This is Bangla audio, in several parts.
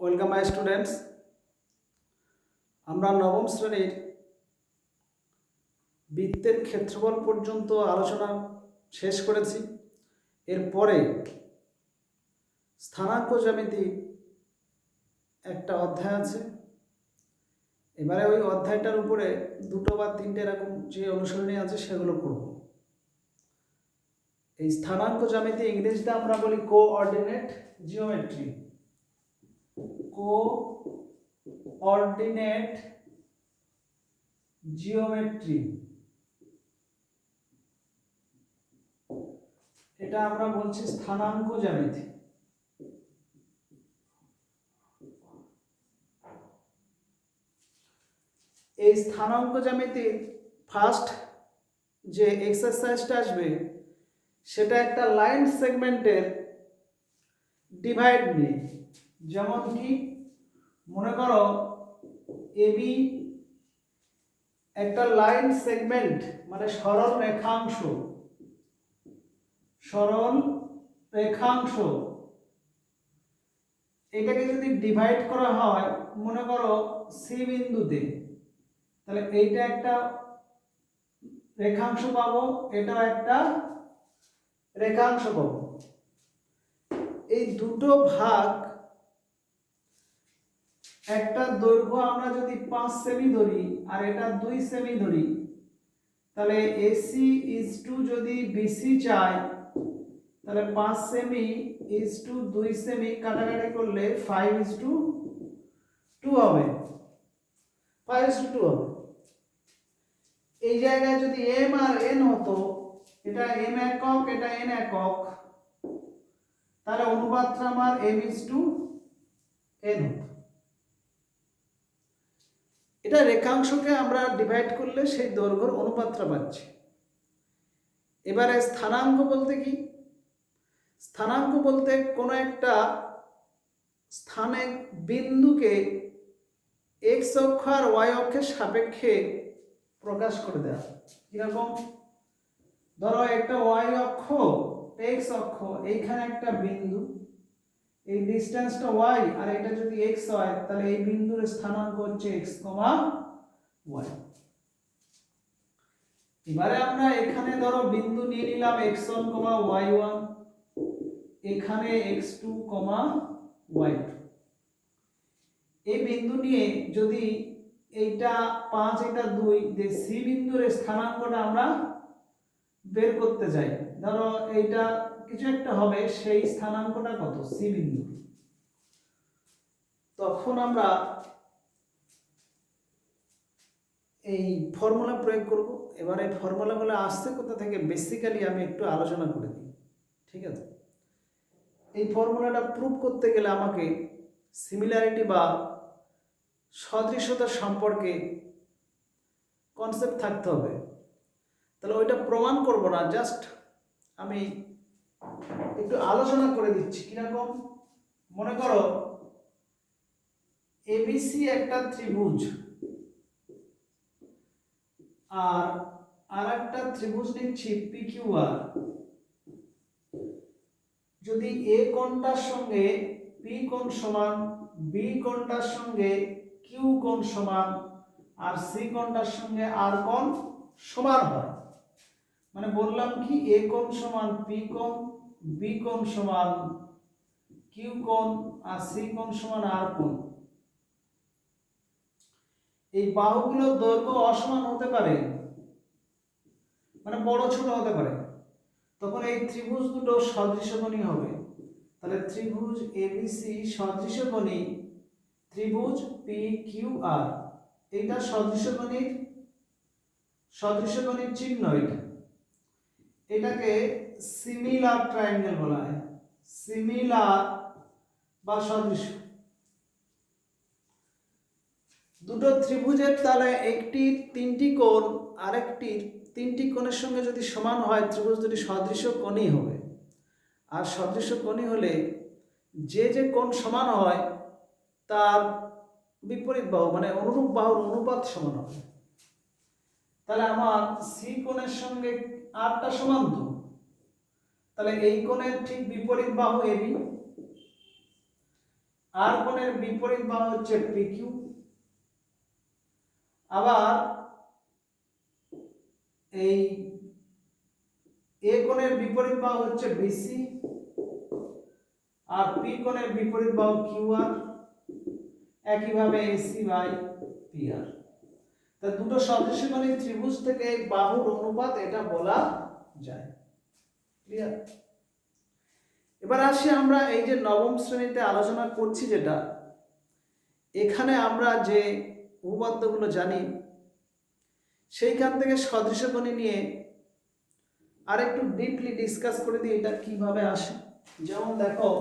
Welcome my students. আমরা নবম শ্রেণীর বৃত্তের ক্ষেত্রফল পর্যন্ত আলোচনা শেষ করেছি। এরপরে স্থানাঙ্ক জ্যামিতি একটা অধ্যায় আছে। এবারে ওই অধ্যায়টার উপরে দুটো বা তিনটে এরকম যে অনুশীলনী আছে সেগুলো করব। এই স্থানাঙ্ক জ্যামিতি ইংরেজিতে আমরা বলি কোঅর্ডিনেট জিওমেট্রি। কোঅর্ডিনেট জিওমেট্রি, এটা আমরা বলছি স্থানাঙ্ক জ্যামিতি। এই স্থানাঙ্ক জ্যামিতির ফার্স্ট যে এক্সারসাইজটা আসবে সেটা একটা লাইন সেগমেন্টের ডিভাইড নিয়ে। যেমন কি মনে করো এবি একটা লাইন সেগমেন্ট, মানে সরল রেখাংশ, এটাকে যদি ডিভাইড করা হয় মনে করো সি বিন্দুতে, তাহলে এইটা একটা রেখাংশ পাবো, এটাও একটা রেখাংশ পাবো। এই দুটো ভাগ, একটা দৈর্ঘ্য আমরা যদি 5 সেমি ধরি আর এটা 2 সেমি ধরি, তাহলে এসি ইজ টু যদি বিসি চাই তাহলে 5 সেমি ইজ টু 2 সেমি কাটাকাটি করলে 5:2 হবে। 5:2 হবে। এই জায়গায় যদি এম আর এন হতো, এটা এম একক এটা এন একক, তাহলে অনুপাতটা আমার m:n হতো। এটা রেখাংশকে আমরা ডিভাইড করলে সেই দৈর্ঘ্যের অনুপাতটা পাচ্ছি। এবারে স্থানাঙ্ক বলতে কি? স্থানাঙ্ক বলতে কোনো একটা স্থানে বিন্দুকে এক্স অক্ষ আর ওয়াই অক্ষের সাপেক্ষে প্রকাশ করে দেওয়া। কিরকম? ধরো একটা ওয়াই অক্ষ, এক্স অক্ষ, এইখানে একটা বিন্দু, এই ডিসটেন্সটা ওয়াই আর এটা যদি এক্স হয় তাহলে এই বিন্দুর স্থানাঙ্ক হচ্ছে এক্স কমা ওয়াই। এবারে আমরা এখানে ধরো বিন্দু নিয়ে নিলাম x1, y1, এখানে x2, y2। এই বিন্দু নিয়ে যদি এইটা 5 এটা 2 যে সি বিন্দুর স্থানাঙ্কটা আমরা বের করতে চাই, ধরো এইটা কিছু একটা হবে, সেই স্থানাঙ্কটা কত সি বিন্দু, তখন আমরা এই ফর্মুলা প্রয়োগ করব। এবারে ফর্মুলাগুলো আসছে কোথা থেকে বেসিক্যালি আমি একটু আলোচনা করে দিই, ঠিক আছে? এই ফর্মুলাটা প্রুভ করতে গেলে আমাকে সিমিলারিটি বা সদৃশতা সম্পর্কে কনসেপ্ট থাকতে হবে। তাহলে ওইটা প্রমাণ করব না, জাস্ট আমি একটু আলোচনা করে দিচ্ছি। কিরকম? মনে করো এবিসি একটা ত্রিভুজ আর একটা ত্রিভুজ নিচ্ছি পিকিউআর। যদি এ কোণটার সঙ্গে পি কোণ সমান, বি কোণটার সঙ্গে কিউ কোণ সমান আর সি কোণটার সঙ্গে আর কোণ সমান হয়, মানে বললাম কি এ কোণ সমান পি কোণ, বি কোণ সমান কিউ কোণ আর সি কোণ সমান আর কোণ, এই বাহুগুলোর দৈর্ঘ্য অসমান হতে পারে, মানে বড় ছোট হতে পারে, তখন এই ত্রিভুজ দুটো সদৃশকোণী হবে। তাহলে ত্রিভুজ এবিসি সদৃশকোণী ত্রিভুজ পি কিউ আর, এইটা সদৃশকোণীর চিহ্ন। এটাকে সিমিলার ট্রায়াঙ্গেল বলা হয়, সিমিলার বা সদৃশ। দুটো ত্রিভুজের তাহলে একটির 3টি কোণ আরেকটির 3টি কোণের সঙ্গে যদি সমান হয়, ত্রিভুজ দুটি সদৃশকোণী হবে। আর সদৃশকোণী হলে যে যে কোণ সমান হয় তার বিপরীত বাহু মানে অনুরূপ বাহুর অনুপাত সমান হবে। তাহলে আমার সি কোণের সঙ্গে আরটা সমান তো, তাহলে এই কোণের ঠিক বিপরীত বাহু এবি, আর কোণের বিপরীত বাহু হচ্ছে পিকিউ, আবার এই এ কোণের বিপরীত বাহু হচ্ছে বিসি, আর পি কোণের বিপরীত বাহু কিউআর, একইভাবে এসি বাই পিআর। তা দুটো সদৃশকোণী ত্রিভুজ থেকে বাহুর অনুপাত এটা বলা যায়। ক্লিয়ার? এবার আসি আমরা এই যে নবম শ্রেণীতে আলোচনা করছি যেটা, এখানে আমরা যে উপপাদ্যগুলো জানি সেইখান থেকে সদৃশকোণী নিয়ে আর একটু ডিপলি ডিসকাস করে দিই এটা কিভাবে আসে। যেমন দেখো,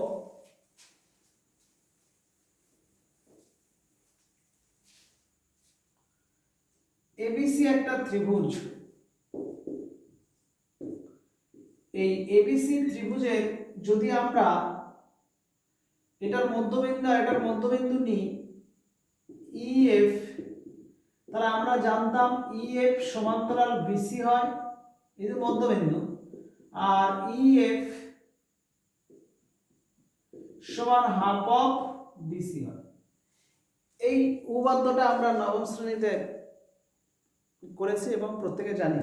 এবিসি একটা ত্রিভুজ। এই এবিসি ত্রিভুজের যদি আমরা এটার মধ্যবিন্দু আর এটার মধ্যবিন্দু নিই ইএফ, তাহলে আমরা জানতাম ইএফ সমান্তরাল বিসি হয়, এই যে মধ্যবিন্দু, আর ইএফ সমান হাফ অফ বিসি হয়। এই উপপাদ্যটা আমরা নবম শ্রেণীতে করেছি এবং প্রত্যেকে জানি।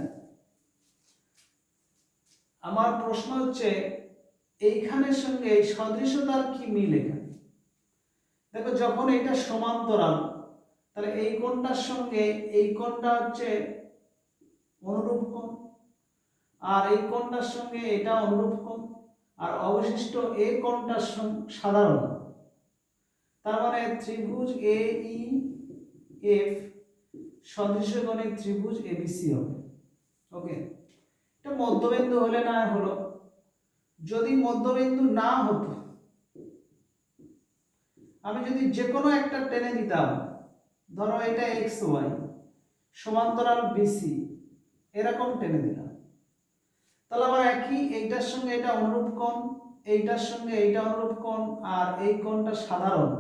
আমার প্রশ্ন হচ্ছে এইখানের সঙ্গে এই সদৃশতার কি মিল এখানে? দেখো, যখন এটা সমান্তরাল তাহলে এই কোণটার সঙ্গে এই কোণটা হচ্ছে অনুরূপ কোণ, আর এই কোণটার সঙ্গে এটা অনুরূপ কোণ, আর অবশিষ্ট এই কোণটার সাধারণ। তার মানে ত্রিভুজ এ ই এফ সদৃশকোণী ত্রিভুজ এবিসি হবে। ওকে, এটা মধ্যবিন্দু হলে না হলো। যদি মধ্যবিন্দু না হতো, আমি যদি যে কোনো একটা টেনে দিতাম, ধরো এটা এক্স ওয়াই সমান্তরাল বিসি, এরকম টেনে দিলাম, তাহলে আবার একই এইটার সঙ্গে এটা অনুরূপ কোণ, এইটার সঙ্গে এইটা অনুরূপ কোণ, আর এই কোণটা সাধারণ,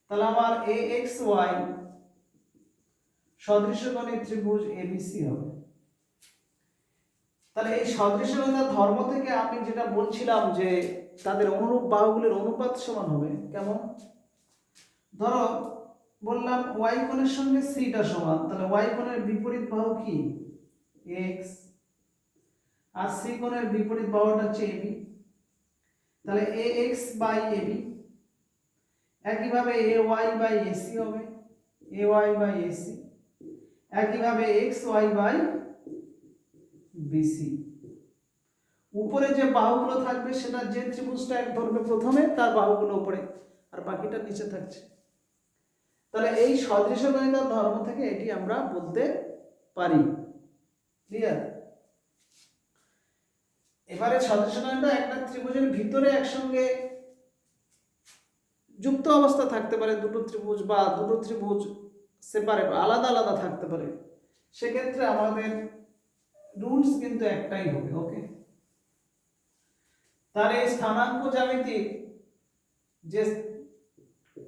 তাহলে আমার এ এক্স ওয়াই সদৃশকোণী ত্রিভুজ এবিসি হবে। তাহলে এই সদৃশকতার ধর্ম থেকে আমি যেটা বলছিলাম যে তাদের অনুরূপ বাহুগুলির অনুপাত সমান হবে। কেমন? ধরো বললাম ওয়াই কোণের সঙ্গে সিটা সমান, তাহলে ওয়াই কোণের বিপরীত বাহু কি? এক্স, আর সি কোণের বিপরীত বাহুটা হচ্ছে এবি, তাহলে এ এক্স বাই এবি। একইভাবে এ ওয়াই বাই এসি হবে, এ ওয়াই বাই এসি। একইভাবে এক্স ওয়াই বাই বিসি। উপরে যে বাহুগুলো থাকবে সেটা যে ত্রিভুজটা এক ধরবে প্রথমে, তার বাহুগুলো উপরে আর বাকিটা নিচে থাকছে। তাহলে এই সদৃশকোণিতার ধর্ম থেকে এটি আমরা বলতে পারি। ক্লিয়ার? এবারে সদৃশকোণিতা একটা ত্রিভুজের ভিতরে একসঙ্গে যুক্ত অবস্থা থাকতে পারে দুটো ত্রিভুজ, বা দুটো ত্রিভুজ সেপারেট আলাদা আলাদা থাকতে পারে। সেক্ষেত্রে আমাদের রুলস কিন্তু একটাই হবে। ওকে, তার এই স্থানাঙ্ক জ্যামিতির যে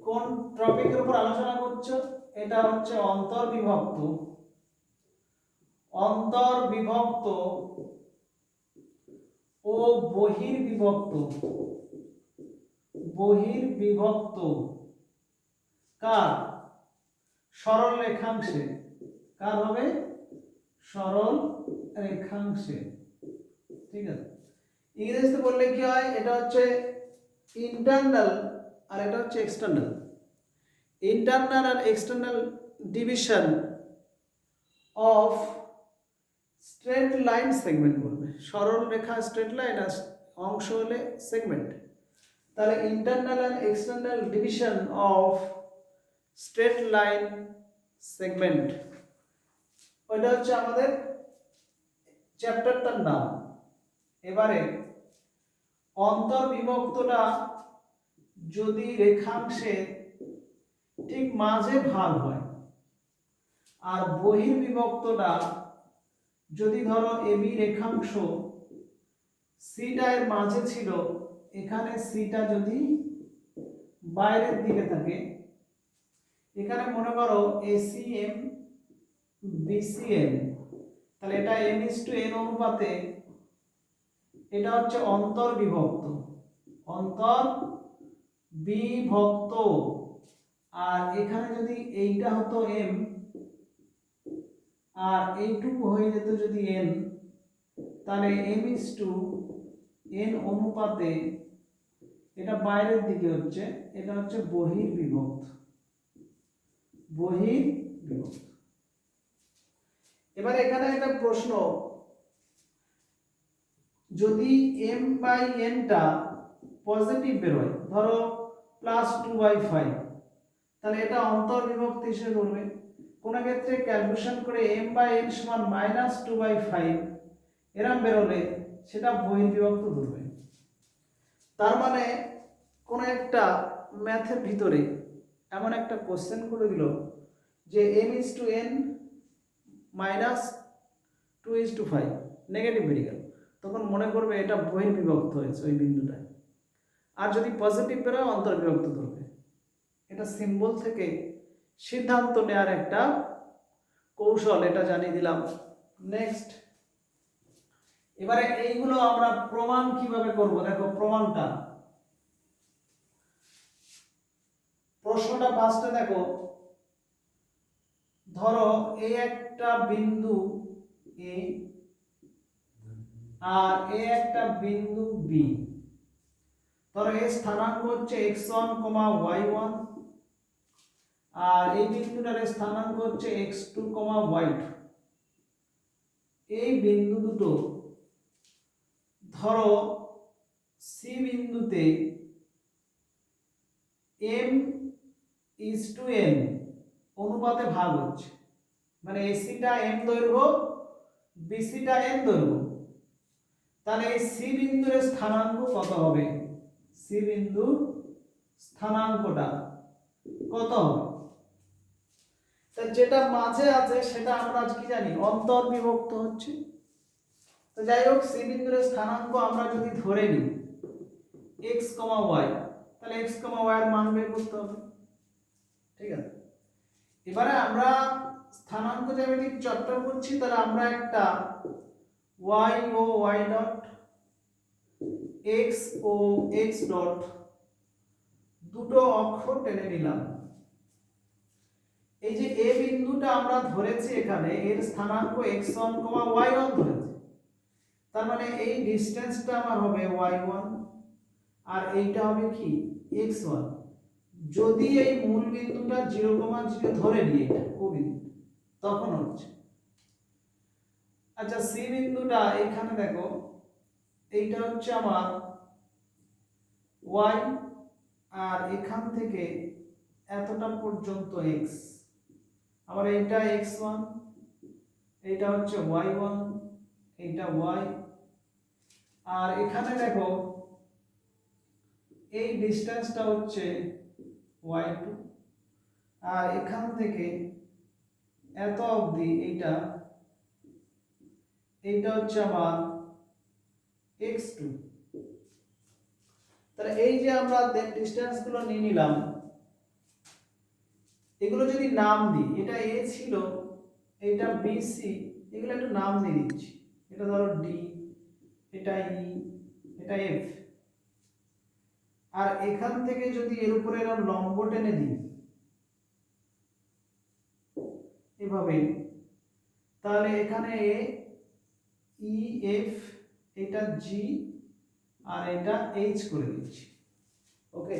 কোন টপিকের উপর আলোচনা করছো, এটা হচ্ছে অন্তর্বিভক্ত ও বহির্বিভক্ত কার? সরল রেখাংশে। কার হবে? সরল রেখাংশে। ঠিক আছে, ইংরেজিতে বললে কি হয়, এটা হচ্ছে ইন্টারনাল আর এটা হচ্ছে এক্সটার্নাল। ইন্টারনাল আর external division of straight line segment বলবে। সরল রেখা স্ট্রেট লাইন আর অংশ হলে সেগমেন্ট। তাহলে ইন্টারনাল আর external division of straight line segment, ওইটা হচ্ছে আমাদের চ্যাপ্টারটার নাম। এবারে অন্তর্বিভক্তটা যদি রেখাংশের ঠিক মাঝে ভাগ হয়, আর বহির্বিভক্তটা যদি ধরো এবি রেখাংশ সিটা এর মাঝে ছিল, এখানে সিটা যদি বাইরের দিকে থাকে, এখানে মনে করো এসিএম বিসিএম, তাহলে এটা m:n অনুপাতে এটা হচ্ছে অন্তর্বিভক্ত। বিভক্ত, আর এখানে যদি এইটা হতো m আর এইটুকু হয়ে যেত যদি n, তাহলে m/n অনুপাতে এটা বাইরের দিকে হচ্ছে, এটা হচ্ছে বহির্বিভক্ত। বহির্বিভক্ত। এবার এখানে একটা প্রশ্ন, যদি m/n টা পজিটিভ বেরোয়, ধরো +2/5, তাহলে এটা অন্তর্বিভক্ত হিসেবে করবে। কোন ক্ষেত্রে ক্যালকুলেশন করে m/n সমান -2/5 এরকম বেরোলে সেটা বহির্বিভক্ত ধরবে। তার মানে কোন একটা ম্যাথের ভিতরে এমন একটা কোশ্চেন করে দিল যে m/n -2/5 নেগেটিভ বেরিয়ে গেল, তখন মনে করবে এটা বহির্বিভক্ত হয়েছে ওই বিন্দুটায়। আর যদি পজিটিভ বেরোয় অন্তর্বিভক্ত ধরবে। এটা সিম্বল থেকে সিদ্ধান্ত নেওয়ার একটা কৌশল, এটা জানিয়ে দিলাম। নেক্সট, এবারে এইগুলো আমরা প্রমাণ কিভাবে করব, দেখো প্রমাণটা, প্রশ্নটা ফার্স্টে দেখো, ধরো এই একটা বিন্দু এ আর এই একটা বিন্দু বি, ধরো এর স্থানাঙ্ক হচ্ছে x1, y1, আর এই বিন্দুটার স্থানাঙ্ক হচ্ছে x2, y2। এই বিন্দু দুটো ধরো সি বিন্দুতে m/n অনুপাতে ভাগ হচ্ছে, মানে এসিটা m দৈর্ঘ্য, বিসিটা n দৈর্ঘ্য। তাহলে এই সি বিন্দুর স্থানাঙ্ক কত হবে? সি বিন্দুর স্থানাঙ্কটা কত হবে? তা যেটা মাঝে আছে সেটা আমরা কি জানি, অন্তর্বিভক্ত হচ্ছে। তো যাই হোক, সি বিন্দুর স্থানাঙ্ক আমরা যদি ধরে নিই x, y, তাহলে x, y এর মান বের করতে হবে। ঠিক আছে, এবারে আমরা স্থানাঙ্ক জ্যামিতিক চর্চা করছি, তাহলে আমরা একটা y ও y ডট, x ও x ডট দুটো অক্ষ টেনে নিলাম। এই যে a বিন্দুটা আমরা ধরেছি এখানে, এর স্থানাঙ্ক x1, y1 ধরেছি, তার মানে এই ডিসটেন্সটা আমার হবে y1 আর এইটা হবে কি x1। যদি এই মূল বিন্দুটা 0,0 ধরে নিই, এটা ও বিন্দু, তখন হচ্ছে, আচ্ছা সি বিন্দুটা এখানে দেখো, এইটা হচ্ছে আমার y, আর এখান থেকে এতটা পর্যন্ত x, আবার এইটা x1, এইটা হচ্ছে y1, এইটা y, আর এখানে দেখো এই ডিসটেন্সটা হচ্ছে y2, আর এখান থেকে এত অবধি এইটা হচ্ছে আমার x2। তাহলে এই যে আমরা ডিসটেন্স গুলো নিয়ে নিলাম, এগুলো যদি নাম দিই, এটা a ছিল, এটা bc, এগুলো একটু নাম দিয়ে দিচ্ছি। এটা ধরো d, এটা e, এটা f। আর এখান থেকে যদি এর উপরে এরকম লম্ব টেনে দিই এভাবে, তাহলে এখানে e, f, এটা g, আর এটা h করে দিচ্ছি। ওকে,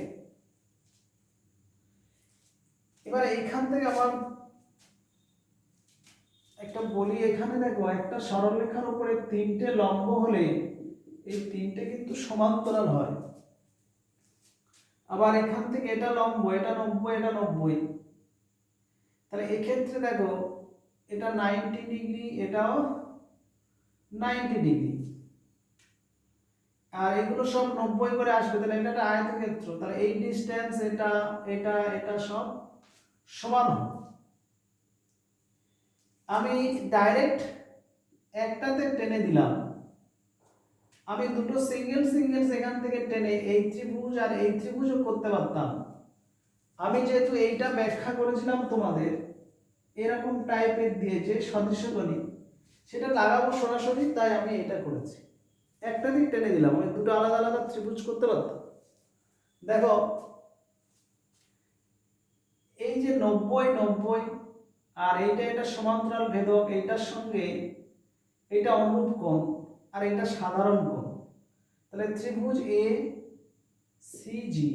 এবার এখান থেকে আবার একটা বলি, এখানে দেখো একটা সরলরেখার উপরে তিনটে লম্ব হলে এই তিনটে কিন্তু সমান্তরাল হয়। আবার এখান থেকে এটা লম্ব, এটা 90, এটা 90, তাহলে এক্ষেত্রে দেখো এটা 90 ডিগ্রি, এটাও 90 ডিগ্রি, আর এগুলো সব 90 করে আসবে, তাহলে এটা একটা আয়তক্ষেত্র, তাহলে এই ডিসটেন্স, এটা এটা এটা সব সমান হবে। আমি ডাইরেক্ট একটাতে টেনে দিলাম, আমি দুটো সিঙ্গেল সিঙ্গেল এখান থেকে টেনে এই ত্রিভুজ আর এই ত্রিভুজও করতে পারতাম। আমি যেহেতু এইটা ব্যাখ্যা করেছিলাম তোমাদের এরকম টাইপের দিয়ে যে সদৃশ্য গণিত, সেটা লাগাবো সরাসরি, তাই আমি এটা করেছি, একটা দিক টেনে দিলাম, আমি দুটো আলাদা আলাদা ত্রিভুজ করতে পারতাম। দেখো 90 90 আর এটা সমান্তরাল ভেদক, এইটার সঙ্গে এটা অনুরূপ কোণ আর এটা সাধারণ কোণ, তাহলে ত্রিভুজ এ সিজি,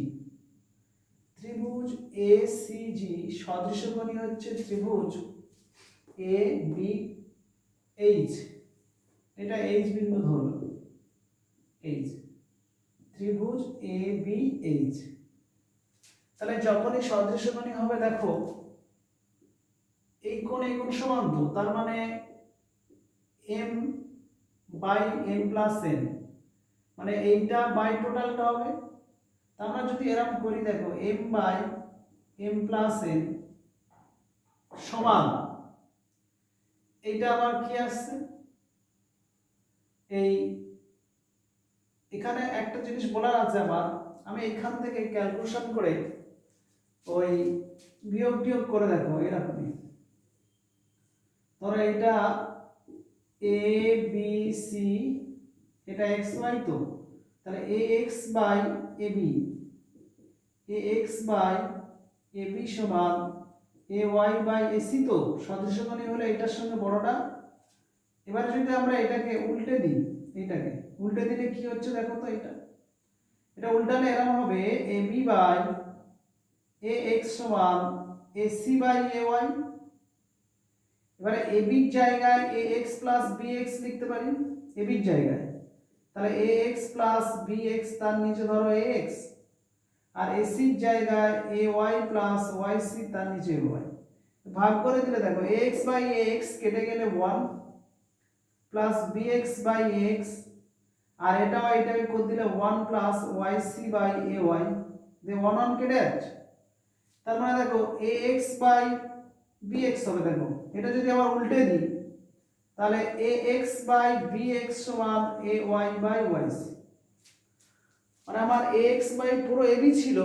ত্রিভুজ এ সিজি সদৃশকোণী হচ্ছে ত্রিভুজ এ বি এইচ, এটা এইচ বিন্দু ধরল, এইচ, ত্রিভুজ এ বি এইচ। তাহলে যখনই সদৃশকোণী হবে দেখো এই কোণ সমান তো, তার মানে m by m plus n, মানে এইটা বাই টোটালটা হবে। আমরা যদি এরকম করি দেখো m by m plus n সমান, এইটা আবার কি আসছে, এই এখানে একটা জিনিস বলার আছে আবার, আমি এখান থেকে ক্যালকুলেশন করে ওই বিয়োগ করে দেখো এরকমই, ধরো এটা এ বি সি, এটা এক্স ওয়াই, তো তাহলে A X by A B, A X by A B সমান A Y by A C, তো সদৃশকোণী হলে এটার সঙ্গে বড়টা। এবারে যদি আমরা এটাকে উল্টে দিই, এটাকে উল্টে দিলে কি হচ্ছে দেখো তো, এটা উল্টালে এরকম হবে A B by A X সমান A C by A Y. এবারে এ বির জায়গায় A X plus B X লিখতে পারি, এ বির জায়গায়, তাহলে A X plus B X, তার নিচে ধরো এ এক্স, আর এ সির জায়গায় A Y plus Y C, তার নিচে এ ওয়াই। ভাগ করে দিলে দেখো A X by A X কেটে গেলে 1 plus B X by A X, আর এটাকে করে দিলে 1 plus Y C by A Y, যে 1 1 কেটে যাচ্ছে। তার মানে দেখো A X by B X হবে, দেখো এটা যদি আবার উল্টে দিই তাহলে A X by B X সমান A Y by Y C, মানে আমার এ এক্স বাই পুরো এ বি ছিল,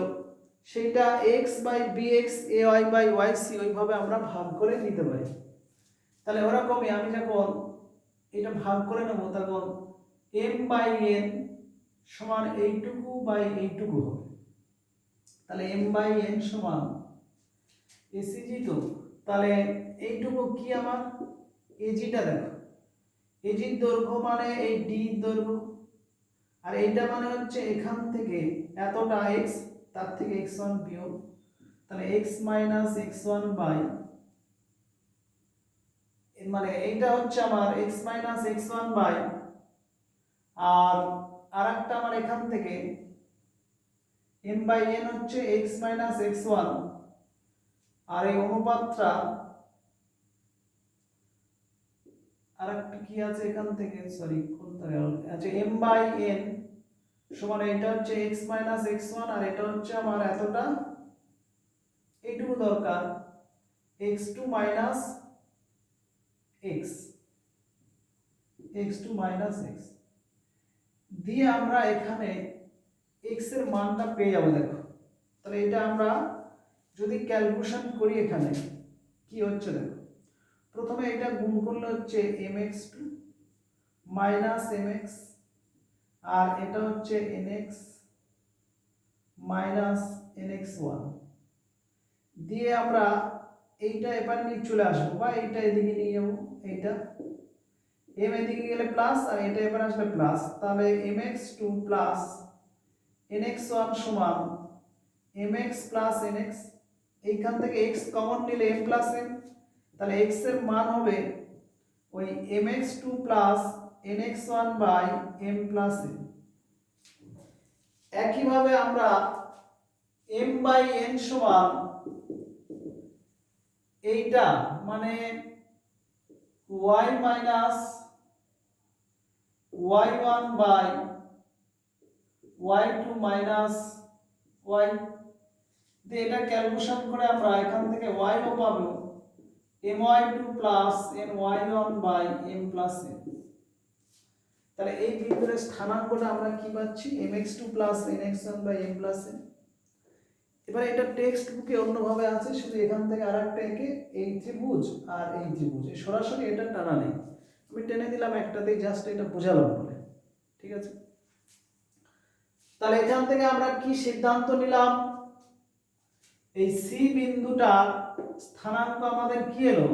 সেইটা X by B X A Y by Y C ওইভাবে আমরা ভাগ করে নিতে পারি। তাহলে ওরকমই আমি যখন এটা ভাগ করে নেব তখন m বাই n সমান এইটুকু বাই এইটুকু হবে, তাহলে m বাই n সমান এসিজি, তো তাহলে এইটুকু কি আমার এজিটা, দেখো এজির দৈর্ঘ্য মানে এই ডি দৈর্ঘ্য, আর এইটা মানে হচ্ছে এখান থেকে এতটা x, তার থেকে x1 বিয়োগ, তাহলে x মাইনাস x1 বাই, মানে এইটা হচ্ছে আমার x মাইনাস x1 বাই, আর আরেকটা আমার এখান থেকে m বাই n হচ্ছে x মাইনাস x1, আর এই অনুপাতটা আরেকটা কি আছে এখান থেকে, সরি কোনটা আছে, m বাই n সমান এটা হচ্ছে x মাইনাস x1, আর এটা হচ্ছে আমার এতটা, এইটুকু দরকার x2 minus x, x2 minus x দিয়ে আমরা এখানে x এর মানটা পেয়ে যাবো। দেখো তাহলে এটা আমরা যদি ক্যালকুলেশন করি এখানে কি হচ্ছে, দেখো প্রথমে এটা গুণ করলে হচ্ছে mx2 মাইনাস mx, আর এটা হচ্ছে nx মাইনাস nx1 দিয়ে আমরা এইটা এবার নিয়ে চলে আসবো, বা এইটা এদিকে নিয়ে যাবো, এইটা m এদিকে গেলে প্লাস, আর এটা এবার আসলে প্লাস, তাহলে mx2 প্লাস nx1 সমান mx প্লাস nx, এইখান থেকে x কমন নিলে m প্লাস n, তাহলে x এর মান হবে ওই mx2 plus nx1 by m plus n। একইভাবে আমরা m বাই n সমান এইটা মানে y minus y1 by y2 minus y দিয়ে এটা ক্যালকুলেশন করে আমরা এখান থেকে y ও পাবো my2 plus ny1 by m plus n। তাহলে এই বিন্দুর স্থানাঙ্কটা আমরা কি পাচ্ছি, mx2 plus nx1 by m plus n। এবার এটা টেক্সট বুকে অন্যভাবে আছে, শুধু এখান থেকে আরেকটা এঁকে এই ত্রিভুজ আর এই ত্রিভুজ, সরাসরি এটা টানা নেই, আমি টেনে দিলাম একটাতেই, জাস্ট এটা বোঝালাম বলে, ঠিক আছে। তাহলে এখান থেকে আমরা কি সিদ্ধান্ত নিলাম, এই সি বিন্দুটার স্থানাঙ্ক আমাদের কি এলো,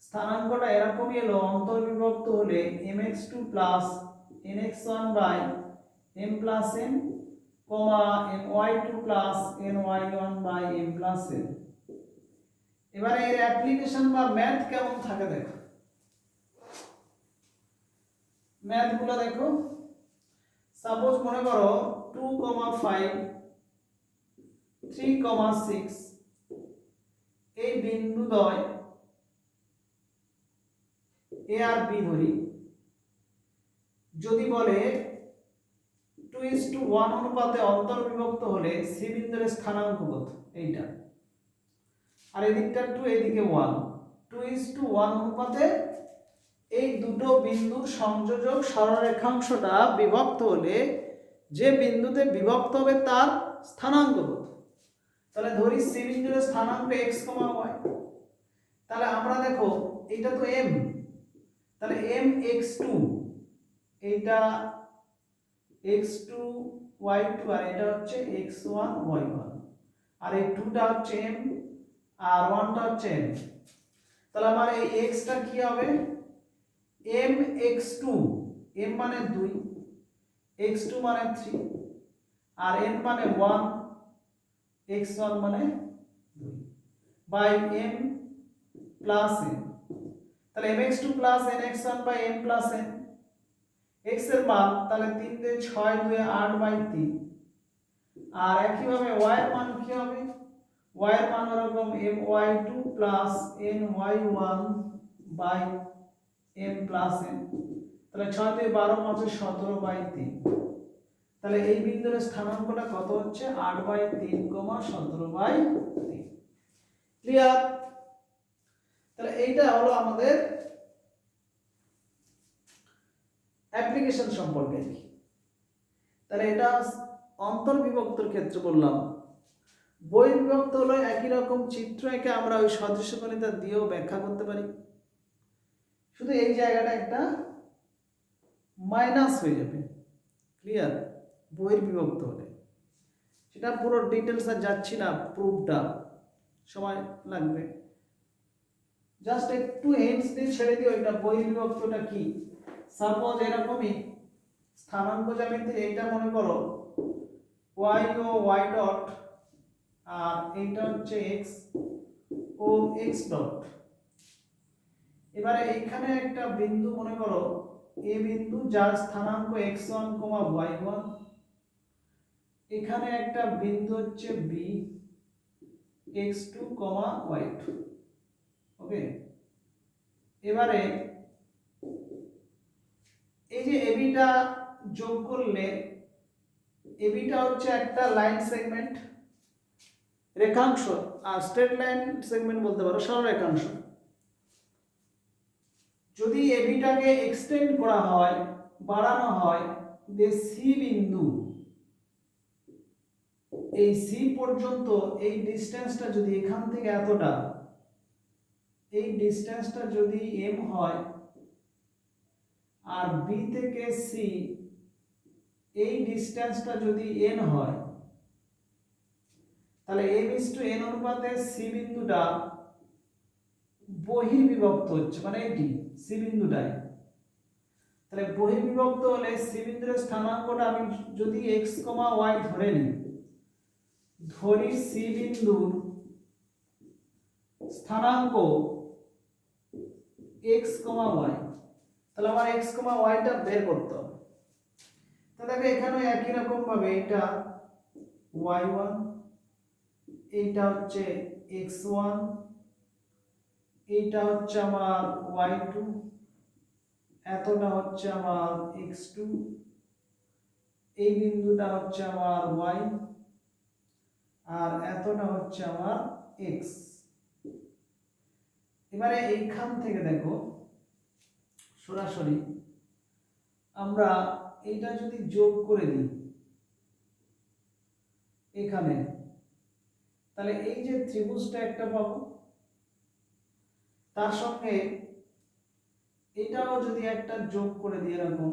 স্থানাঙ্কটা এরকমই এলো, অন্তর্বিভক্ত হলে mx2 plus nx1 by m plus n কমা my2 plus ny1 by m plus n। এবারে এর অ্যাপ্লিকেশন বা ম্যাথ কেমন থাকে দেখো, ম্যাথ গুলো দেখো। সাপোজ মনে করো 2,5 3,6 এই বিন্দুদ্বয় এ আর বি ধরি, যদি বলে 2:1 অনুপাতে অন্তর্বিভক্ত হলে সি বিন্দুর স্থানাঙ্ক কত, এইটা, আর এদিকটা 2 এদিকে 1, 2:1 অনুপাতে এই দুটো বিন্দুর সংযোজক সরলরেখাংশটা বিভক্ত হলে যে বিন্দুতে বিভক্ত হবে তার স্থানাঙ্ক কত। তাহলে ধরি সি বিন্দুর স্থানাঙ্ক x, y, তাহলে আমরা দেখো এইটা তো m, তাহলে mx2, এইটা x2 y2 আর এটা হচ্ছে x1 y1, আর এই 2টা হচ্ছে m আর 1টা হচ্ছে n। তাহলে আমার এই x টা কি হবে, mx2, m মানে 2, x2 মানে 3 আর n মানে 1, x1 মানে 2 বাই m প্লাস n। তাহলে mx2 plus nx1 by m plus n, x এর মান তাহলে 3 দিয়ে 6 2 8 বাই 3, আর একই ভাবে y এর মান কি হবে, y এর মান এরকম my2 plus ny1 by m plus n। তাহলে 6 দিয়ে 12 5 17 বাই 3, তাহলে এই বিন্দুর স্থানাঙ্কটা কত হচ্ছে 8 বাই 3, 17 বাই 3। ক্লিয়ার? তাহলে এইটা হলো আমাদের অ্যাপ্লিকেশন সম্পর্কে। তাহলে এটা অন্তর্বিভক্তর ক্ষেত্রে বললাম। বহির্বিভক্ত হলো একই রকম চিত্র এঁকে আমরা ওই সদৃশকণিতা দিয়েও ব্যাখ্যা করতে পারি, শুধু এই জায়গাটা একটা মাইনাস হয়ে যাবে। ক্লিয়ার? বহির্বিভক্ত হলে সেটা পুরো ডিটেলস আর যাচ্ছি না, প্রুফটা সময় লাগবে, জাস্ট একটু হিন্টস দিয়ে ছেড়ে দিও এটা বহির্বিভক্তটা কি। সাপোজ এরকমই স্থানাঙ্ক জ্যামিতি, এইটা মনে করো y ও y ডট আর এইটা হচ্ছে x ও x ডট। এবারে এইখানে একটা বিন্দু মনে করো a বিন্দু যার স্থানাঙ্ক x1, y1, এখানে একটা বিন্দু হচ্ছে b x2, y2। ওকে, এবারে এই যে এবি টা যোগ করলে, এবিটা হচ্ছে একটা লাইন সেগমেন্ট, রেখাংশ, আর স্ট্রেট লাইন সেগমেন্ট বলতে পারো, সরলরেখাংশ। যদি এবিটাকে এক্সটেন্ড করা হয়, বাড়ানো হয়, যে সি বিন্দু, এই সি পর্যন্ত এই ডিসটেন্সটা যদি এখান থেকে এতটা, এই ডিসটেন্সটা যদি এম হয়, আর বি থেকে সি এই ডিসটেন্সটা যদি এন হয়, তাহলে m:n অনুপাতে সি বিন্দুটা বহির্বিভক্ত হচ্ছে, মানে এটি সি বিন্দুটাই। তাহলে বহির্বিভক্ত হলে সি বিন্দুর স্থানাঙ্কটা আমি যদি x, y ধরে নিই, ধরি সি বিন্দুর স্থানাঙ্ক x, y, তাহলে আমার x, y টা বের করতে হবে। তো দেখো এখানে একই রকম ভাবে এটা y1, এইটা হচ্ছে x1, এইটা হচ্ছে আমার y2, এতটা হচ্ছে আমার x2, এই বিন্দুটা হচ্ছে আমার y, আর এতটা হচ্ছে আমার x। এবারে এইখান থেকে দেখো সরাসরি আমরা এইটা যদি যোগ করে দিই এখানে, তাহলে এই যে ত্রিভুজটা একটা পাবো, তার সঙ্গে এটাও যদি একটা যোগ করে দিই এরকম,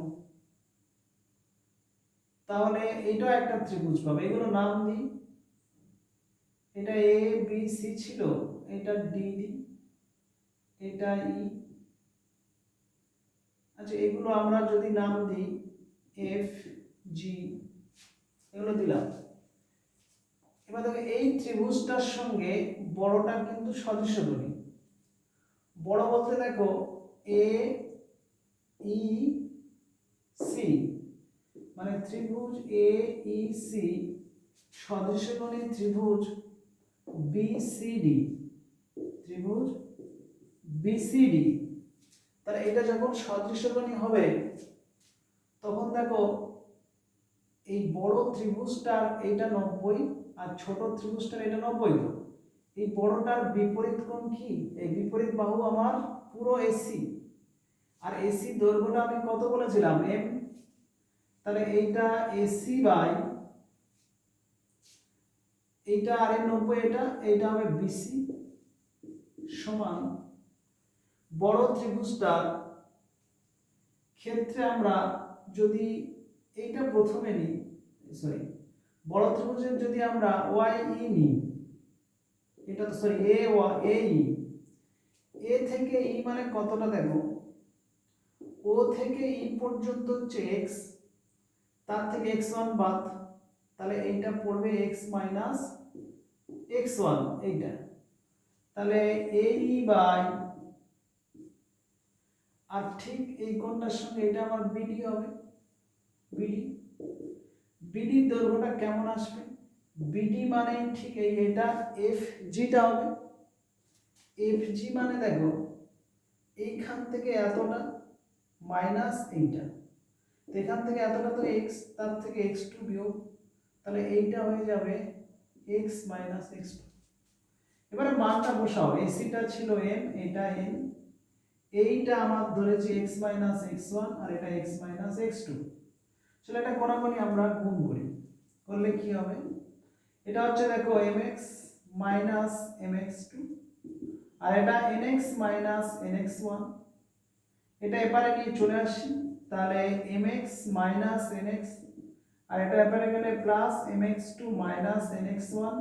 তাহলে এটাও একটা ত্রিভুজ পাবে। এগুলো নাম দিই, এটা এ বি সি ছিল, এটা ডি ডি, এটা ই। আচ্ছা, এগুলো আমরা যদি নাম দিই এফ জি, এগুলো দিলাম। এবার দেখো এই ত্রিভুজটার সঙ্গে বড়টা কিন্তু সদৃশ্য করি। বড় বলতে দেখো এ ই সি, মানে ত্রিভুজ এ ই সি সদৃশ্যকোণী ত্রিভুজ বিসিডি, ত্রিভুজ বিসিডি। তাহলে এটা যখন সদৃশ্যকোণী হবে তখন দেখো এই বড় ত্রিভুজটার এইটা 90 আর ছোট ত্রিভুজটার এটা 90। তো এই বড়টার বিপরীত কোণ কি? এই বিপরীত বাহু আমার পুরো এসি, আর এসি দৈর্ঘ্যটা আমি কত বলেছিলাম? এম। তাহলে এইটা এসি বাই এইটা আর এর 90, এইটা হবে বিসি সমান বড় ত্রিভুজটার ক্ষেত্রে আমরা যদি এইটা প্রথমে নিই, সরি, বড় ত্রিভুজের যদি আমরা ওয়াই ই নিই, এটা তো সরি এ এ ই, এ থেকে ই মানে কতটা দেখো, ও থেকে ই পর্যন্ত হচ্ছে এক্স, তার থেকে x1 বাদ, তাহলে এইটা পড়বে x মাইনাস x1 এইটা। তাহলে এ ই বাই, আর ঠিক এই কোণটার সঙ্গে এটা আমার বিডি হবে, বিডি। বিডির দৈর্ঘ্যটা কেমন আসবে? বিডি মানে ঠিক এটা এফ জিটা হবে। এফ জি মানে দেখো এইখান থেকে এতটা মাইনাস এইটা, তো এখান থেকে এতটা তো এক্স, তার থেকে x2 বিয়োগ, তাহলে এইটা হয়ে যাবে x মাইনাস x2। এবারে মানটা বসাও, এসিটা ছিল n, এটা n, এইটা আমার ধরেছি x মাইনাস x1 আর এটা x মাইনাস x2। চলো এটা কোনাকুনি আমরা গুণ করি, করলে কি হবে? এটা হচ্ছে দেখো mx মাইনাস mx2 আর এটা nx মাইনাস nx1। এটা এপারে নিয়ে চলে আসি, তাহলে mx মাইনাস nx, আর এটা এপারে গেলে প্লাস mx2 মাইনাস nx1।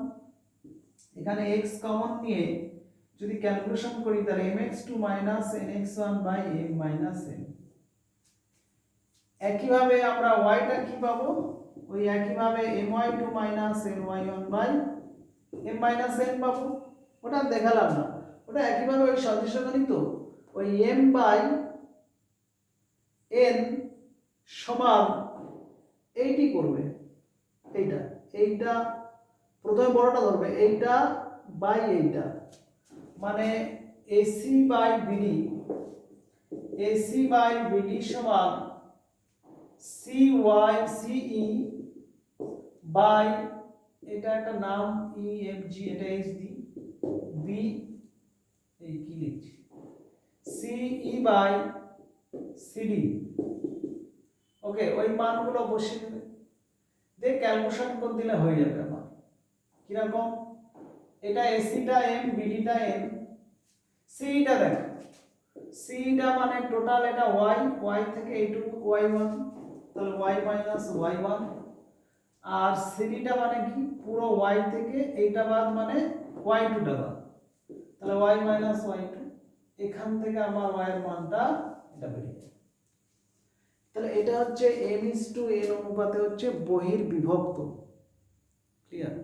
এখানে x কমন নিয়ে যদি ক্যালকুলেশন করি তাহলে mx2 minus nx1 by m minus n। একইভাবে আমরা y টা কি পাবো? ওই একইভাবে my2 minus my1 by m minus n পাবো। ওটা দেখালাম না, ওটা একইভাবে ওই সদৃশ্যকোণী, তো ওই m বাই n সমান এইটি করবে, এইটা এইটা প্রথমে বড়টা ধরবে, এইটা বাই এইটা, মানে AC by BD, AC by BD সমান সি ওয়াই সিই বাই, এটা একটা নাম ই এফ জি, এটা এইচ ডি বি, এই কি লিখছি, সিই বাই সিডি। ওকে, ওই মানগুলো বসিয়ে দেবে, দিয়ে ক্যালকুলেশন করে দিলে হয়ে যাবে আমার। কিরকম? এটা এসিটা এম, বিডিটা এন, সিটা দেখো, সিটা মানে টোটাল এটা ওয়াই, ওয়াই থেকে এইটুকু y1, তাহলে y মাইনাস y1, আর সিডিটা মানে কি পুরো y থেকে এইটা বাদ মানে y2 টা বাদ, তাহলে y মাইনাস y2। এখান থেকে আমার y এর মানটা এটা বেরিয়ে যাবে। তাহলে এটা হচ্ছে m:n অনুপাতে হচ্ছে বহির্বিভক্ত। ক্লিয়ার?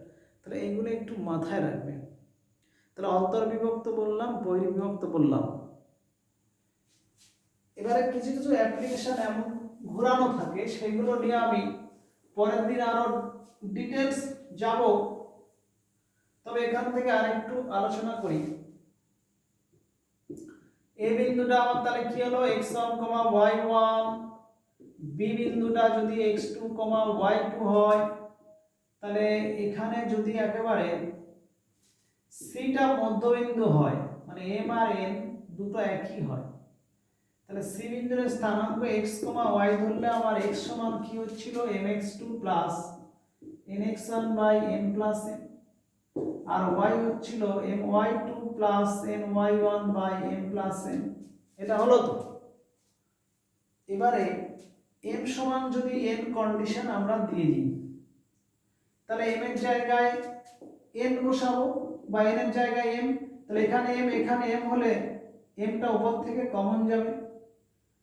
তাহলে এইগুলো একটু মাথায় রাখবেন। তাহলে অন্তর্বিভক্ত বললাম, বহির্বিভক্ত বললাম। এবারে কিছু কিছু অ্যাপ্লিকেশন এমন ঘোরানো থাকে, সেগুলো নিয়ে আমি পরের দিন আরো ডিটেলস যাব। তবে এখান থেকে আরেকটু আলোচনা করি। এ বিন্দুটা আমার তাহলে কি হলো? x1, y1। বি বিন্দুটা যদি x2, y2 হয়, তাহলে এখানে যদি একেবারে সিটা মধ্যবিন্দু হয়, মানে m আর n দুটো একই হয়, তাহলে সি বিন্দুর স্থানাঙ্ক x, y ধরলে আমার x সমান কি হচ্ছিল? mx2 plus nx1 by m plus n, আর y হচ্ছিল my2 plus ny1 by m plus n। এটা হলো তো। এবারে m সমান যদি n কন্ডিশন আমরা দিয়ে দিই, তাহলে m এর জায়গায় এন বসাবো বা এন এর জায়গায় এম, তাহলে এখানে এম হলে এমটা উপর থেকে কমন যাবে,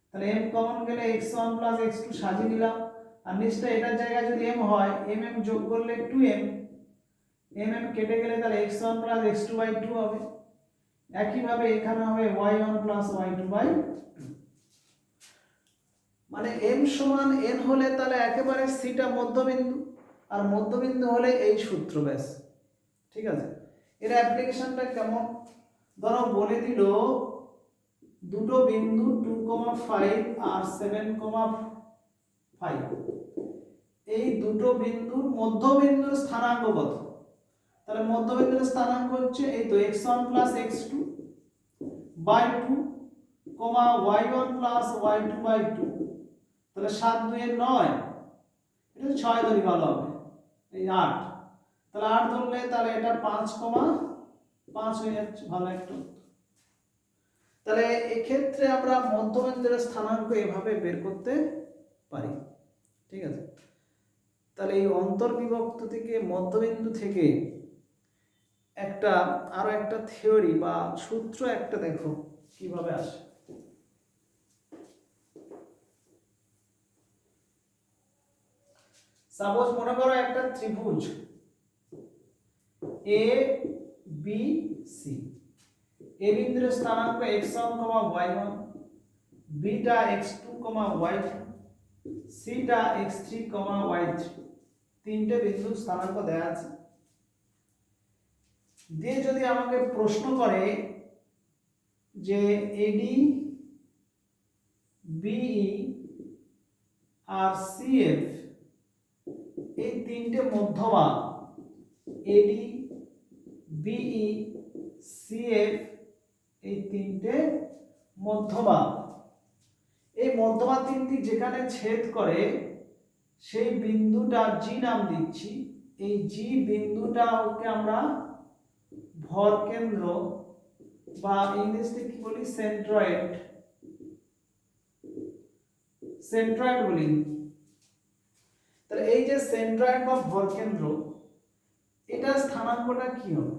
তাহলে এম কমন গেলে x1 প্লাস x2 সাজিয়ে নিলাম, আর নিচটা এটার জায়গায় যদি এম হয় এম যোগ করলে 2m, এম কেটে গেলে তাহলে x1 প্লাস x2 বাই 2 হবে। একইভাবে এখানে হবে y1 প্লাস y2 বাই 2। মানে m সমান n হলে তাহলে একেবারে সিটা মধ্যবিন্দু, আর মধ্যবিন্দু হলে এই সূত্র ব্যাস। ঠিক আছে, এর অ্যাপ্লিকেশনটা কেমন? ধরো বলে দিল দুটো বিন্দু 2,5 আর 7,5, এই দুটো বিন্দুর মধ্যবিন্দুর স্থানাঙ্ক কত? তাহলে মধ্যবিন্দুর স্থানাঙ্ক হচ্ছে এই তো x1 plus x2 by 2, y1 plus y2 by 2, তাহলে 7 2 এর 9, এটা 6 ধরি ভালো হবে, এই 8, তাহলে 8 ধরলে তাহলে এটা 5,5 হয়ে যাচ্ছে, ভালো একটা। তাহলে এক্ষেত্রে আমরা মধ্যবিন্দুর স্থানাঙ্ক এভাবে বের করতে পারি। ঠিক আছে, তাহলে এই অন্তর্বিভক্ত থেকে মধ্যবিন্দু থেকে একটা আরো একটা থিওরি বা সূত্র একটা দেখো কিভাবে আসে। সাপোজ মনে করো একটা ত্রিভুজ এ বি সি, এ বিন্দুর স্থানাঙ্ক x1, y1, beta x2, y2, সিটা x3, y3, তিনটে বিন্দুর স্থানাঙ্ক দেয়া আছে। দিয়ে যদি আমাকে প্রশ্ন করে যে এডি বিই আর সিএফ এই তিনটে মধ্যমা, এডি বিই সিএফ এই তিনটে মধ্যমা, এই মধ্যমা তিনটি যেখানে ছেদ করে সেই বিন্দুটা জি নাম দিচ্ছি। এই জি বিন্দুটাকে আমরা ভরকেন্দ্র বা ইংলিশে কি বলি সেন্ট্রয়েড, সেন্ট্রয়েড বলি। তাহলে এই যে সেন্ট্রয়েড বা ভরকেন্দ্র, এটা স্থানাঙ্কটা কি হবে?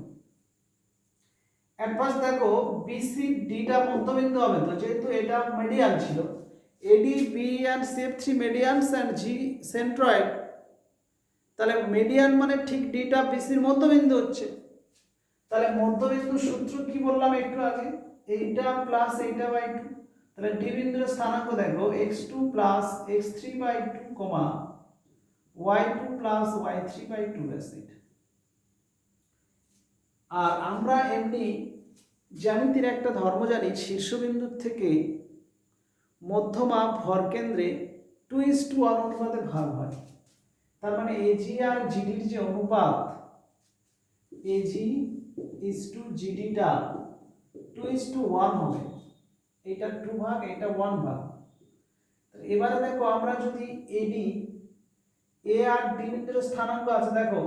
অ্যাডভান্স দেখো বিসি ডিটা মধ্যবিন্দু হবে, তো যেহেতু এটা মিডিয়ান ছিল, এডি বি এন্ড সিএফ3 মিডিয়ানস এন্ড জি সেন্ট্রয়েড, তাহলে মিডিয়ান মানে ঠিক ডিটা বিসির মধ্যবিন্দু হচ্ছে। তাহলে মধ্যবিন্দুর সূত্র কি বললাম একটু আগে, এইটা প্লাস এইটা বাই 2, তাহলে ডি বিন্দুর স্থানাঙ্ক দেখো x2 plus x3 by 2, y2 plus y3 by 2 ব্যাস এটা। আর আমরা এমনি জ্যামিতির একটা ধর্ম জানি, শীর্ষবিন্দুর থেকে মধ্যমা ভরকেন্দ্রে 2:1 অনুপাতে ভাগ হয়। তার মানে এজি আর জিডির যে অনুপাত, এজি ইজ টু জিডিটা 2:1 হবে, এটা 2 ভাগ, এটা 1 ভাগ। এবারে দেখো আমরা যদি এডি এ আর ডি বিন্দুর স্থানাঙ্ক আছে, দেখো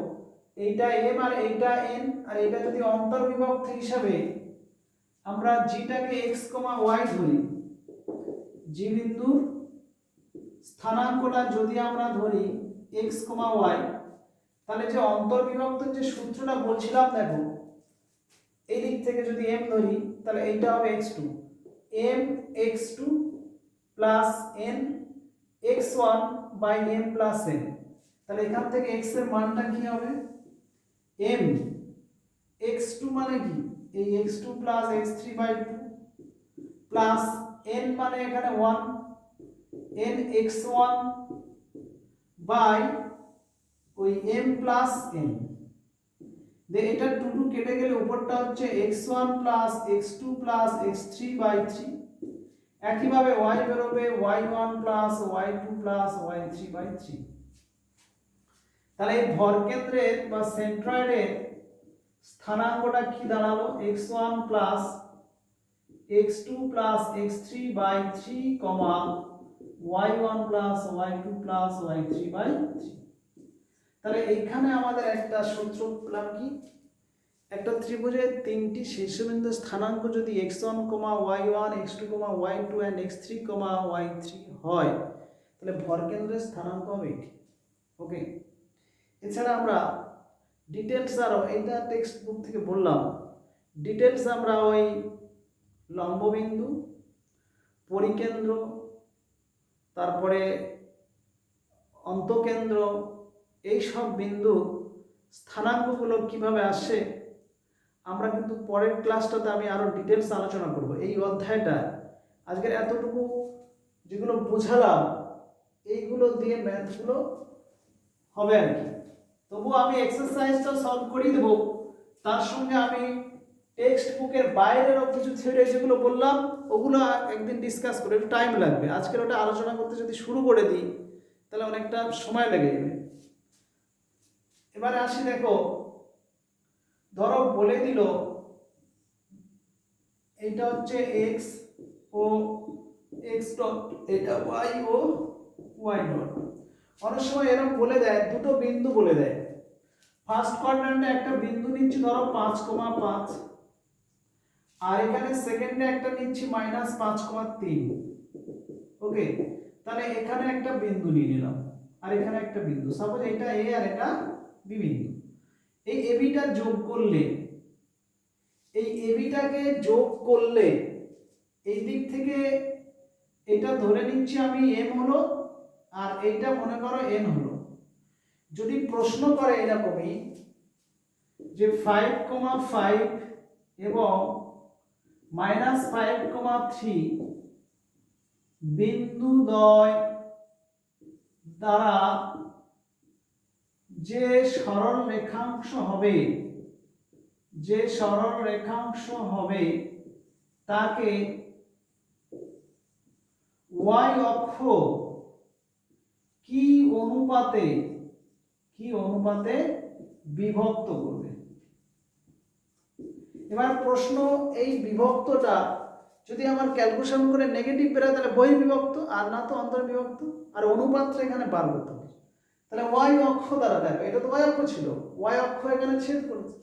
এইটা এম আর এইটা এন, আর এটা যদি অন্তর্বিভক্ত হিসাবে আমরা জিটাকে x, y ধরি, জি বিন্দুর স্থানাঙ্কটা যদি আমরা ধরি x, y, তাহলে যে অন্তর্বিভক্তের যে সূত্রটা বলছিলাম দেখো, এই দিক থেকে যদি m ধরি তাহলে এইটা হবে x2, m x2 plus n x1 by m plus n। তাহলে এখান থেকে x এর মানটা কি হবে? m x2 মানে কি এই x2 plus x3 by 2 plus n মানে এখানে 1, n x1 বাই ওই m প্লাস n। এটা 2 কেটে গেলে উপরটা হচ্ছে x1 plus x2 plus x3 by 3। একইভাবে y বেরোবে y1 plus y2 plus y3 by 3। তাহলে এই ভরকেন্দ্রের বা সেন্ট্রয়েডের স্থানাঙ্কটা কি দাঁড়ালো? x1 plus x2 plus x3 by 3, y1 plus y2 plus y3 by 3। তাহলে এইখানে আমাদের একটা সূত্র পেলাম কি, একটা ত্রিভুজের তিনটি শীর্ষবিন্দুর স্থানাঙ্ক যদি x1, y1, x2, y2 and x3, y3 হয়, তাহলে ভরকেন্দ্রের স্থানাঙ্ক হবে এটি। ওকে, এছাড়া আমরা ডিটেলস আরও এইটা টেক্সট বুক থেকে বললাম, ডিটেলস আমরা ওই লম্ববিন্দু, পরিকেন্দ্র, তারপরে অন্তকেন্দ্র, এই সব বিন্দু স্থানাঙ্কগুলো কিভাবে আসে আমরা কিন্তু পরের ক্লাসটাতে আমি আরও ডিটেলস আলোচনা করব। এই অধ্যায়টা আজকের এতটুকু যেগুলো বোঝালাম এইগুলো দিয়ে ম্যাথগুলো হবে আর কি। তবুও আমি এক্সারসাইজটা সলভ করিয়ে দেবো, তার সঙ্গে আমি টেক্সট বুকের বাইরেরও কিছু থিওরি যেগুলো বললাম ওগুলো একদিন ডিসকাস করে, একটু টাইম লাগবে। আজকের ওটা আলোচনা করতে যদি শুরু করে দিই তাহলে অনেকটা সময় লেগে যাবে। এবারে আসি, দেখো ধরো বলে দিল এইটা হচ্ছে এক্স ও এক্স ডট, এটা ওয়াই ও ওয়াই ডট। অনেক সময় এরকম বলে দেয়, দুটো বিন্দু বলে দেয়। ফার্স্ট কোয়াড্র্যান্টে একটা বিন্দু নিচ্ছি ধরো 5,5, আর এখানে সেকেন্ডে একটা নিচ্ছি -5,3। ওকে, তাহলে এখানে একটা বিন্দু নিয়ে নিলাম আর এখানে একটা বিন্দু, সাপোজ এটা এ আর এটা বি বিন্দু। এই এবিটা যোগ করলে, এই এবিটাকে যোগ করলে এই দিক থেকে এটা ধরে নিচ্ছি আমি এম হলো, আর এইটা মনে করো এন হলো। যদি প্রশ্ন করে এরকমই যে 5,5 এবং -5,3 বিন্দু দ্বয় দ্বারা যে সরল রেখাংশ হবে, যে সরল রেখাংশ হবে তাকে y অক্ষ কি অনুপাতে বিভক্ত করবে। এবার প্রশ্ন, এই বিভক্তটা যদি আমার ক্যালকুলেশন করে নেগেটিভ বেরোয় তাহলে বহির্বিভক্ত, আর না তো অন্তর্বিভক্ত। আর অনুপাতটা এখানে বার করতে হবে। তাহলে y অক্ষ দ্বারা, দেখো এটা তো y অক্ষ ছিল, y অক্ষ এখানে ছেদ করেছে।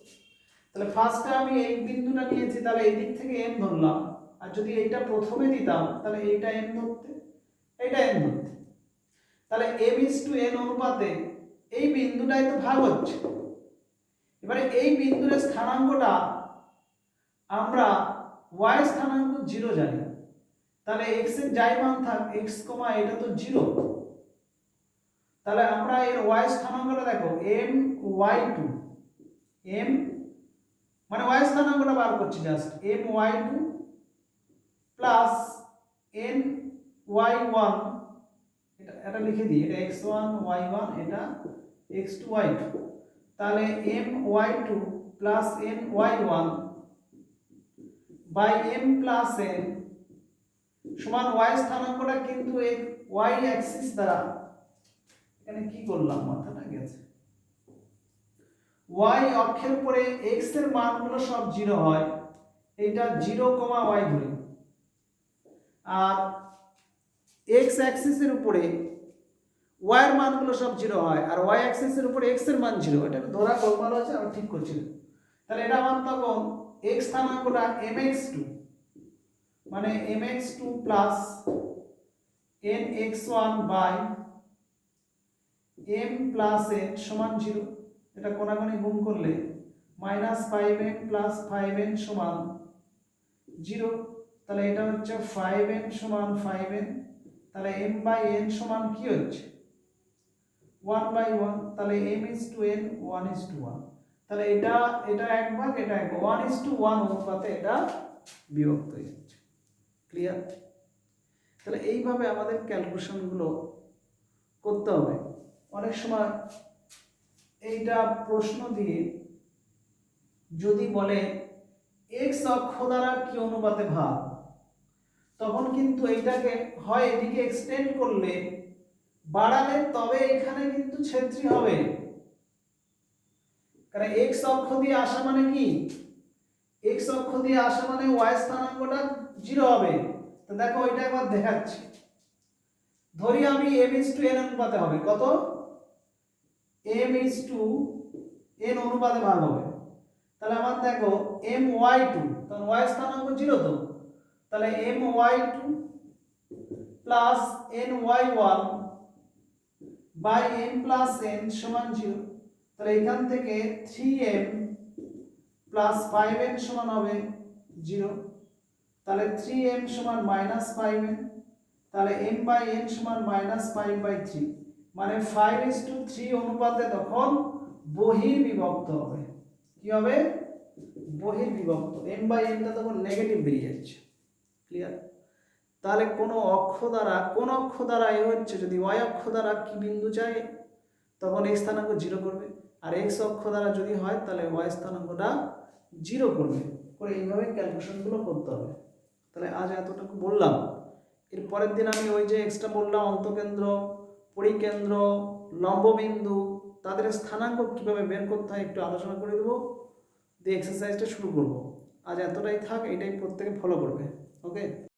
তাহলে ফার্স্টে আমি এই বিন্দুটা নিয়েছি, তাহলে এই দিক থেকে m ধরলাম, আর যদি এইটা প্রথমে দিতাম তাহলে এইটা m ধরতে, এইটা n ধরতে। তাহলে m:n অনুপাতে এই বিন্দুটাই তো ভাগ হচ্ছে। এবারে এই বিন্দুর স্থানাঙ্কটা আমরা y স্থানাঙ্ক 0 জানি, তাহলে x এর যাই মান থাক x, এটা তো 0, তাহলে আমরা এর y স্থানাঙ্কটা দেখো my2, m মানে y স্থানাঙ্কটা বার করছি জাস্ট my2 প্লাস ny1, এটা লিখে দিই, এটা x1 y1, এটা x2 y2, তাহলে my2 plus ny1 by m plus n সমান y স্থানাঙ্কটা কিন্তু এই y অ্যাক্সিস দ্বারা, এখানে কি করলাম মাথাটা গেছে, y অক্ষের উপরে x এর মানগুলো সব 0 হয়, এটা 0, y ধরে, আর x অ্যাক্সিসের উপরে y এর মানগুলো সব 0 হয়, আর y অ্যাক্সিসের উপরে x এর মান 0। এটা ধরা গোলমাল আছে, আমি ঠিক করছি। তাহলে এটা আমার তখন x স্থানাঙ্কটা mx2, মানে mx2 plus nx1 by m plus n সমান 0। এটা কোণাগুণি গুণ করলে -5m প্লাস 5n সমান 0। তাহলে এটা হচ্ছে 5m সমান 5n, তাহলে m বাই n সমান কি হচ্ছে 1/1, তাহলে m:n 1:1। তাহলে এটা এক ভাগ, এটা এক ভাগ, 1:1 অনুপাতে এটা বিভক্ত হয়ে যাচ্ছে। ক্লিয়ার? তাহলে এইভাবে আমাদের ক্যালকুলেশনগুলো করতে হবে। অনেক সময় এইটা প্রশ্ন দিয়ে যদি বলে x অক্ষ দ্বারা কি অনুপাতে ভাগ, তখন কিন্তু এইটাকে হয় এদিকে এক্সটেন্ড করলে, বাড়ালে, তবে এখানে কিন্তু ছেত্রী হবে। কারণ x অক্ষ দিয়ে আসা মানে কি, x অক্ষ দিয়ে আসা মানে y স্থানাঙ্কটা 0 হবে। তো দেখো এটা একবার দেখাচ্ছি। ধরি আমি m:n অনুপাতে হবে, কত m:n অনুপাতে ভাগ হবে। তাহলে আমার দেখো my2, তখন y স্থানাঙ্ক 0 তো, তাহলে my2 plus ny1 by m plus n সমান 0। তাহলে এখান থেকে 3m প্লাস 5n সমান হবে 0। তাহলে 3m সমান -5n, তাহলে m/n সমান -5/3, মানে 5:3 অনুপাতে তখন বহির্বিভক্ত হবে। কি হবে? বহির্বিভক্ত। m/nটা তখন নেগেটিভ বেরিয়ে যাচ্ছে। ক্লিয়ার? তাহলে কোন অক্ষ দ্বারা এ হচ্ছে, যদি y অক্ষ দ্বারা কি বিন্দু চাই তখন x স্থানাঙ্ক 0 করবে, আর x অক্ষ দ্বারা যদি হয় তাহলে y স্থানাঙ্কটা 0 করবে। করে এইভাবে ক্যালকুলেশনগুলো করতে হবে। তাহলে আজ এতটুকু বললাম। এর পরের দিন আমি ওই যে এক্সট্রা বললাম অন্তকেন্দ্র, পরিকেন্দ্র, লম্ববিন্দু, তাদের স্থানাঙ্ক কিভাবে বের করতে হয় একটু আলোচনা করে দেবো, দিয়ে এক্সারসাইজটা শুরু করব। আজ এতটাই থাক, এটাই প্রত্যেকে ফলো করবে। ওকে।